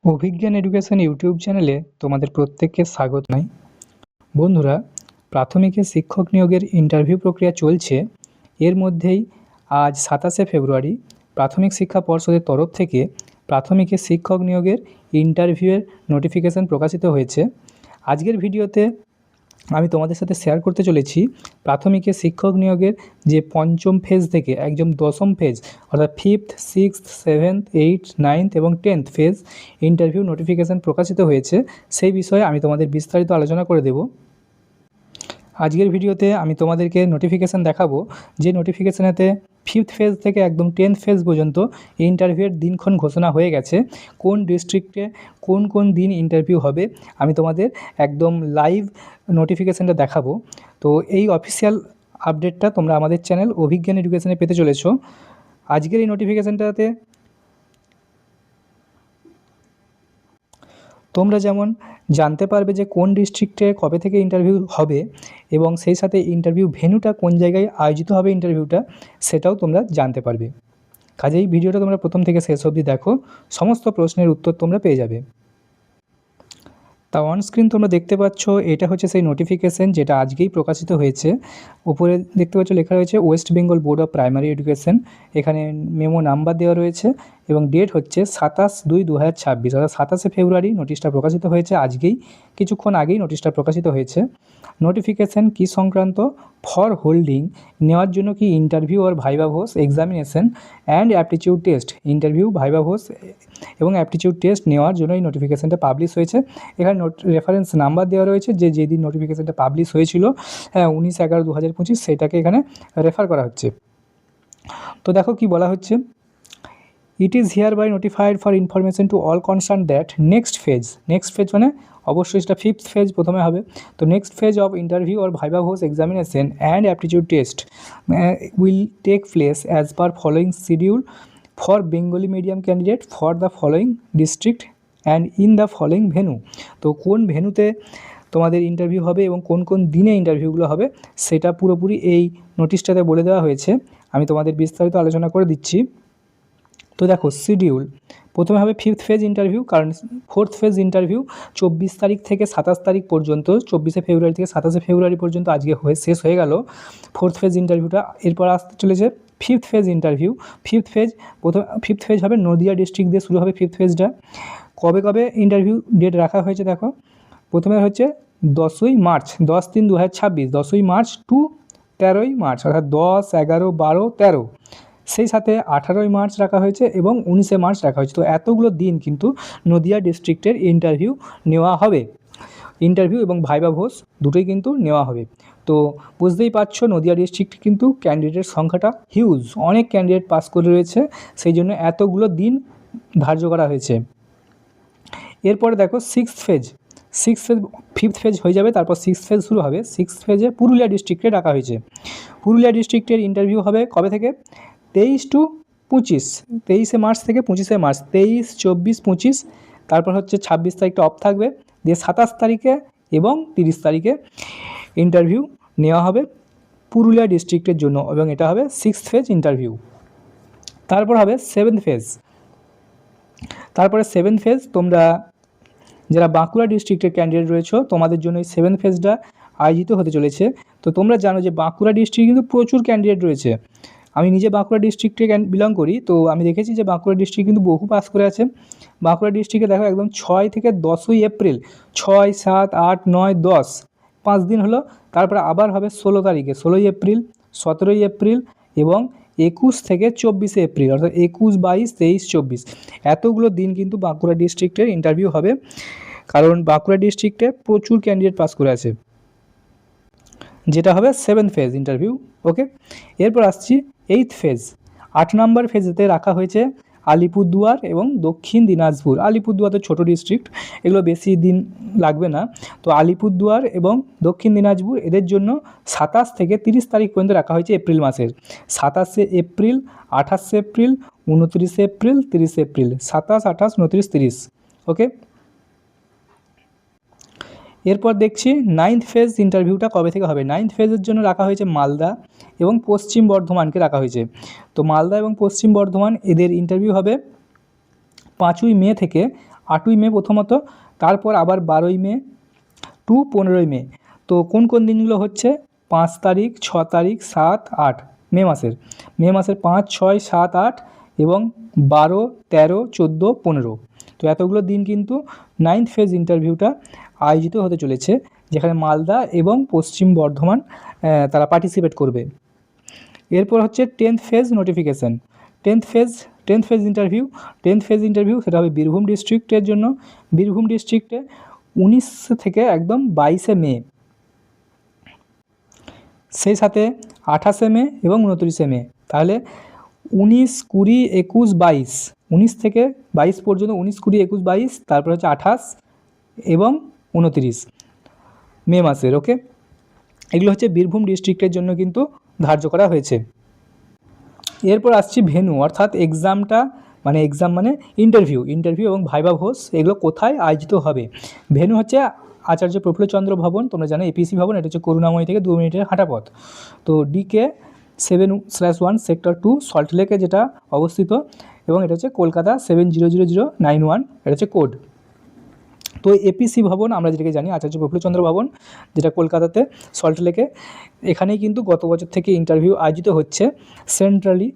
অভিজ্ঞান education YouTube চ্যানেলে তোমাদের প্রত্যেককে স্বাগত জানাই। বন্ধুরা, প্রাথমিকে শিক্ষক নিয়োগের ইন্টারভিউ প্রক্রিয়া চলছে। এর মধ্যেই আজ 27শে ফেব্রুয়ারি প্রাথমিক শিক্ষা পর্ষদের তরফ থেকে প্রাথমিকে শিক্ষক নিয়োগের ইন্টারভিউয়ের নোটিফিকেশান প্রকাশিত হয়েছে। আজকের ভিডিওতে আমি তোমাদের সাথে শেয়ার করতে চলেছি প্রাথমিকে শিক্ষক নিয়োগের যে পঞ্চম ফেজ থেকে একদম দশম ফেজ অর্থাৎ 5th, 6th, 7th, 8th, 9th এবং 10th ফেজ ইন্টারভিউ নোটিফিকেশান প্রকাশিত হয়েছে, সেই বিষয়ে আমি তোমাদের বিস্তারিত আলোচনা করে দেব। আজকের ভিডিওতে আমি তোমাদেরকে নোটিফিকেশান দেখাবো, যে নোটিফিকেশানেতে 5th ফেজ থেকে একদম 10th ফেজ পর্যন্ত ইন্টারভিউয়ের দিনক্ষণ ঘোষণা হয়ে গেছে। কোন ডিস্ট্রিক্টে কোন কোন দিন ইন্টারভিউ হবে আমি তোমাদের একদম লাইভ নোটিফিকেশানটা দেখাবো। তো এই অফিসিয়াল আপডেটটা তোমরা আমাদের চ্যানেল অভিজ্ঞান এডুকেশনে পেতে চলেছো। আজকের এই নোটিফিকেশানটাতে তোমরা যেমন জানতে পারবে যে কোন ডিস্ট্রিক্টে কবে থেকে ইন্টারভিউ হবে এবং সেই সাথে ইন্টারভিউ ভেন্যুটা কোন জায়গায় আয়োজিত হবে ইন্টারভিউটা, সেটাও তোমরা জানতে পারবে। কাজেই ভিডিওটা তোমরা প্রথম থেকে শেষ অবধি দেখো, সমস্ত প্রশ্নের উত্তর তোমরা পেয়ে যাবে। তা অন স্ক্রিন তোমরা দেখতে পাচ্ছ, এটা হচ্ছে সেই নোটিফিকেশান যেটা আজকেই প্রকাশিত হয়েছে। উপরে দেখতে পাচ্ছ লেখা রয়েছে West Bengal board of primary education. এখানে মেমো নাম্বার দেওয়া রয়েছে এবং ডেট হচ্ছে 27/2/2026 অর্থাৎ 27শে ফেব্রুয়ারি নোটিশটা প্রকাশিত হয়েছে। আজকেই কিছুক্ষণ আগেই নোটিশটা প্রকাশিত হয়েছে। নোটিফিকেশান কী সংক্রান্ত? ফর হোল্ডিং, নেওয়ার জন্য কি ইন্টারভিউ আর viva voce examination and aptitude test, interview, viva voce এবং অ্যাপটিটিউড টেস্ট নেওয়ার জন্য এই নোটিফিকেশানটা পাবলিশ হয়েছে। এখানে রেফারেন্স নাম্বার দেওয়া রয়েছে, যেদিন নোটিফিকেশানটা পাবলিশ হয়েছিল 19/11/2025 সেটাকে এখানে রেফার করা হচ্ছে। তো দেখো কি বলা হচ্ছে, it is hereby notified for information to all concern that next phase মানে অবশ্যই সেটা 5th ফেজ প্রথমে হবে। তো next phase of interview or viva voce examination and aptitude test will take place as per following schedule for Bengali medium candidate for the following district and in the following venue. তো কোন ভেন্যুতে তোমাদের interview হবে এবং কোন কোন দিনে ইন্টারভিউগুলো হবে সেটা পুরোপুরি এই নোটিশটাতে বলে দেওয়া হয়েছে। আমি তোমাদের বিস্তারিত আলোচনা করে দিচ্ছি। তো দেখো শিডিউল, প্রথমে হবে 5th ফেজ ইন্টারভিউ, কারণ 4th ফেজ ইন্টারভিউ 24 তারিখ থেকে 27 তারিখ পর্যন্ত, 24শে ফেব্রুয়ারি থেকে 27শে ফেব্রুয়ারি পর্যন্ত আজকে শেষ হয়ে গেল 4th ফেজ ইন্টারভিউটা। এরপর আসতে চলেছে 5th phase interview. 5th phase হবে নদিয়া ডিস্ট্রিক্ট দিয়ে শুরু হবে 5th ফেজটা। কবে কবে ইন্টারভিউ ডেট রাখা হয়েছে দেখো, প্রথমে হচ্ছে 10ই মার্চ, 10/3/2026, 10ই মার্চ টু 13ই মার্চ অর্থাৎ 10, 11, 12, 13, সেই সাথে 18ই মার্চ রাখা হয়েছে এবং 19শে মার্চ রাখা হয়েছে। তো এতগুলো দিন কিন্তু নদিয়া ডিস্ট্রিক্টের ইন্টারভিউ নেওয়া হবে। ইন্টারভিউ এবং ভাইভা ভোস দুটোই কিন্তু নেওয়া হবে। তো বুঝতেই পারছো নদিয়া ডিস্ট্রিক্ট কিন্তু ক্যান্ডিডেটের সংখ্যাটা হিউজ, অনেক ক্যান্ডিডেট পাস করে রয়েছে, সেই জন্য এতগুলো দিন ধার্য করা হয়েছে। এরপরে দেখো 6th ফেজ, 5th ফেজ হয়ে যাবে, তারপর 6th ফেজ শুরু হবে। 6th ফেজে পুরুলিয়া ডিস্ট্রিক্টে ডাকা হয়েছে। পুরুলিয়া ডিস্ট্রিক্টের ইন্টারভিউ হবে কবে থেকে? 23 টু 25, 23শে মার্চ থেকে 25শে মার্চ, 23, 24, 25, তারপর হচ্ছে 26 তারিখটা অফ থাকবে, দিয়ে 27 তারিখে এবং 30 তারিখে ইন্টারভিউ নেওয়া হবে পুরুলিয়া ডিস্ট্রিক্টের জন্য এবং এটা হবে 6th ফেজ ইন্টারভিউ। তারপর হবে 7th ফেজ। তারপরে 7th ফেজ তোমরা যারা বাঁকুড়া ডিস্ট্রিক্টের ক্যান্ডিডেট রয়েছে তোমাদের জন্য এই 7th ফেজটা আয়োজিত হতে চলেছে। তো তোমরা জানো যে বাঁকুড়া ডিস্ট্রিক্টে কিন্তু প্রচুর ক্যান্ডিডেট রয়েছে। আমি নিজে বাঁকুড়া ডিস্ট্রিক্টে বিলং করি, তো আমি দেখেছি যে বাঁকুড়া ডিস্ট্রিক্ট কিন্তু বহু পাস করে আছে। বাঁকুড়া ডিস্ট্রিক্টে দেখো একদম 6 থেকে 10ই এপ্রিল, 6, 7, 8, 9, 10, 5 দিন হলো। তারপরে আবার হবে 16 তারিখে, 16ই এপ্রিল, 17ই এপ্রিল এবং 21 থেকে 24শে এপ্রিল অর্থাৎ 21, 22, 23, 24, এতগুলো দিন কিন্তু বাঁকুড়া ডিস্ট্রিক্টের ইন্টারভিউ হবে, কারণ বাঁকুড়া ডিস্ট্রিক্টে প্রচুর ক্যান্ডিডেট পাস করে আছে, যেটা হবে 7th ফেজ ইন্টারভিউ। ওকে, এরপর আসছি 8th ফেজ। 8 নম্বর ফেজেতে রাখা হয়েছে আলিপুরদুয়ার এবং দক্ষিণ দিনাজপুর। আলিপুরদুয়ার তো ছোটো ডিস্ট্রিক্ট, এগুলো বেশি দিন লাগবে না। তো আলিপুরদুয়ার এবং দক্ষিণ দিনাজপুর এদের জন্য 27 থেকে 30 তারিখ পর্যন্ত রাখা হয়েছে এপ্রিল মাসের। 27শে এপ্রিল, 28শে এপ্রিল, 29শে এপ্রিল, 30শে এপ্রিল, 27, 28, 29, 30। ওকে, এরপর দেখছি 9th ফেজ ইন্টারভিউটা কবে থেকে হবে। 9th ফেজের জন্য রাখা হয়েছে মালদা এবং পশ্চিম বর্ধমানকে রাখা হয়েছে। তো মালদা এবং পশ্চিম বর্ধমান এদের ইন্টারভিউ হবে 5ই মে থেকে 8ই মে প্রথমত, তারপর আবার 12ই মে টু 15ই মে। তো কোন কোন দিনগুলো হচ্ছে? 5 তারিখ, 6 তারিখ, 7, 8 মে মাসের 5, 6, 7, 8 এবং 12, 13, 14, 15। তো এতগুলো দিন কিন্তু 9th ফেজ ইন্টারভিউটা আয়োজিত হতে চলেছে, যেখানে মালদা এবং পশ্চিম বর্ধমান তারা পার্টিসিপেট করবে। এরপর হচ্ছে 10th phase notification. 10th phase interview সেটা হবে বীরভূম ডিস্ট্রিক্টের জন্য। বীরভূম ডিস্ট্রিক্টে 19 থেকে একদম 22শে মে, সেই সাথে 28শে মে এবং 29শে মে। তাহলে 19, 20, 21, 22, 19 থেকে 22 পর্যন্ত, 19, 20, 21, 22, তারপর হচ্ছে 28 এবং 29 মে মাসের। ওকে, এগুলো হচ্ছে বীরভূম ডিস্ট্রিক্টের জন্য কিন্তু ধার্য করা হয়েছে। এরপর আসছি ভেন্যু, অর্থাৎ এক্সাম মানে ইন্টারভিউ এবং ভাইবা ভোজ এগুলো কোথায় আয়োজিত হবে। ভেন্যু হচ্ছে আচার্য প্রফুল্লচন্দ্র ভবন, তোমরা জানো এপিসি ভবন, এটা হচ্ছে করুণাময়ী থেকে 2 মিনিটের হাঁটা পথ। তো DK 7/1 সেক্টর 2 সল্টলেকে যেটা অবস্থিত, এবং এটা হচ্ছে কলকাতা 700091, এটা হচ্ছে কোড। তো এপিসি ভবন আমরা যেটাকে জানি আচার্য প্রফুল্লচন্দ্র ভবন, যেটা কলকাতাতে সল্টলেকে, এখানেই কিন্তু গত বছর থেকে ইন্টারভিউ আয়োজিত হচ্ছে সেন্ট্রালি,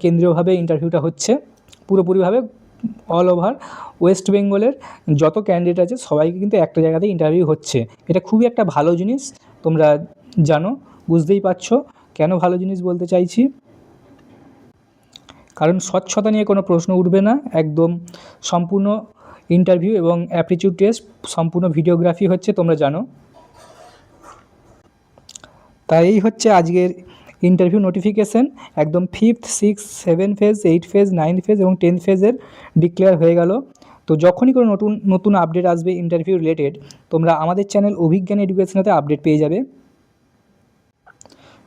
কেন্দ্রীয়ভাবে ইন্টারভিউটা হচ্ছে পুরোপুরিভাবে। অল ওভার ওয়েস্ট বেঙ্গলের যত ক্যান্ডিডেট আছে সবাইকে কিন্তু একটা জায়গাতেই ইন্টারভিউ হচ্ছে। এটা খুবই একটা ভালো জিনিস, তোমরা জানো, বুঝতেই পারছো কেন ভালো জিনিস বলতে চাইছি। কারণ স্বচ্ছতা নিয়ে কোনো প্রশ্ন উঠবে না, একদম সম্পূর্ণ ইন্টারভিউ এবং অ্যাপটিটিউড টেস্ট, সম্পূর্ণ ভিডিওগ্রাফি হচ্ছে, তোমরা জানো। তাই এই হচ্ছে আজকের ইন্টারভিউ নোটিফিকেশান, একদম 5th, 6th, 7th phase, 8th phase, 9th phase এবং 10th ফেজের ডিক্লেয়ার হয়ে গেল। তো যখনই কোনো নতুন আপডেট আসবে ইন্টারভিউ রিলেটেড, তোমরা আমাদের চ্যানেল অভিজ্ঞান এডুকেশনেতে আপডেট পেয়ে যাবে।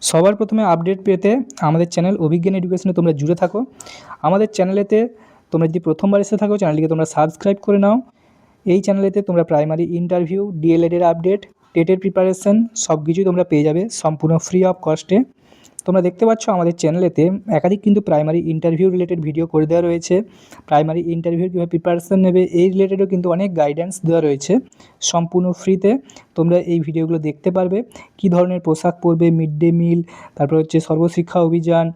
সবার প্রথমে আপডেট পেতে আমাদের চ্যানেল অভিজ্ঞান এডুকেশনে তোমরা জুড়ে থাকো। আমাদের চ্যানেলেতে তোমরা যদি প্রথমবার এসে থাকো, চ্যানেলটিকে তোমরা সাবস্ক্রাইব করে নাও। এই চ্যানেলেতে তোমরা প্রাইমারি ইন্টারভিউ, ডিএলএডের আপডেট, টেটের প্রিপারেশন সব কিছুই তোমরা পেয়ে যাবে সম্পূর্ণ ফ্রি অফ কস্টে। তোমরা দেখতে পাচ্ছ আমাদের চ্যানেলেতে একাধিক কিন্তু প্রাইমারি ইন্টারভিউ রিলেটেড ভিডিও করে দেওয়া রয়েছে। প্রাইমারি ইন্টারভিউর কীভাবে প্রিপারেশন নেবে এই রিলেটেডও কিন্তু অনেক গাইডেন্স দেওয়া রয়েছে সম্পূর্ণ ফ্রিতে। তোমরা এই ভিডিওগুলো দেখতে পারবে, কী ধরনের পোশাক পরবে, মিড ডে মিল, তারপর হচ্ছে সর্বশিক্ষা অভিযান,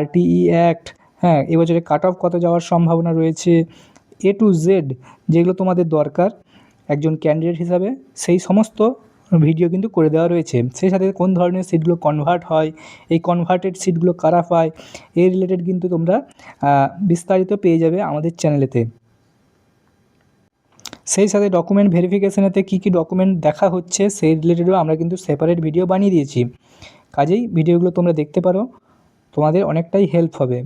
RTE অ্যাক্ট, হ্যাঁ এবছরে কাট অফ কত যাওয়ার সম্ভাবনা রয়েছে, A to Z যেগুলো তোমাদের দরকার একজন ক্যান্ডিডেট হিসাবে, সেই সমস্ত ভিডিও কিন্তু করে দেওয়া রয়েছে। সেই সাথে কোন ধরনের সিটগুলো কনভার্ট হয়, এই কনভার্টেড সিটগুলো কারা পায়, এই রিলেটেড কিন্তু তোমরা বিস্তারিত পেয়ে যাবে আমাদের চ্যানেলেতে। সেই সাথে ডকুমেন্ট ভেরিফিকেশানেতে কী কী ডকুমেন্ট দেখা হচ্ছে সেই রিলেটেডও আমরা কিন্তু সেপারেট ভিডিও বানিয়ে দিয়েছি। কাজেই ভিডিওগুলো তোমরা দেখতে পারো, তোমাদের অনেকটাই হেল্প হবে।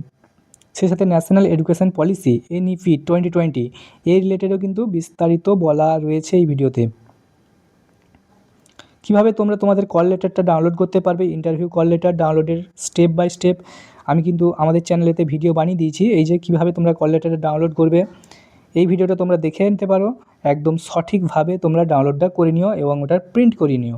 সেই সাথে ন্যাশনাল এডুকেশন পলিসি NEP 2020 এই রিলেটেডও কিন্তু বিস্তারিত বলা রয়েছে এই ভিডিওতে। কীভাবে তোমরা তোমাদের কল লেটারটা ডাউনলোড করতে পারবে, ইন্টারভিউ কল লেটার ডাউনলোডের স্টেপ বাই স্টেপ আমি কিন্তু আমাদের চ্যানেলেতে ভিডিও বানিয়ে দিয়েছি। এই যে কীভাবে তোমরা কল লেটারটা ডাউনলোড করবে, এই ভিডিওটা তোমরা দেখে নিতে পারো, একদম সঠিকভাবে তোমরা ডাউনলোডটা করে নিও এবং ওটার প্রিন্ট করিয়ে নিও।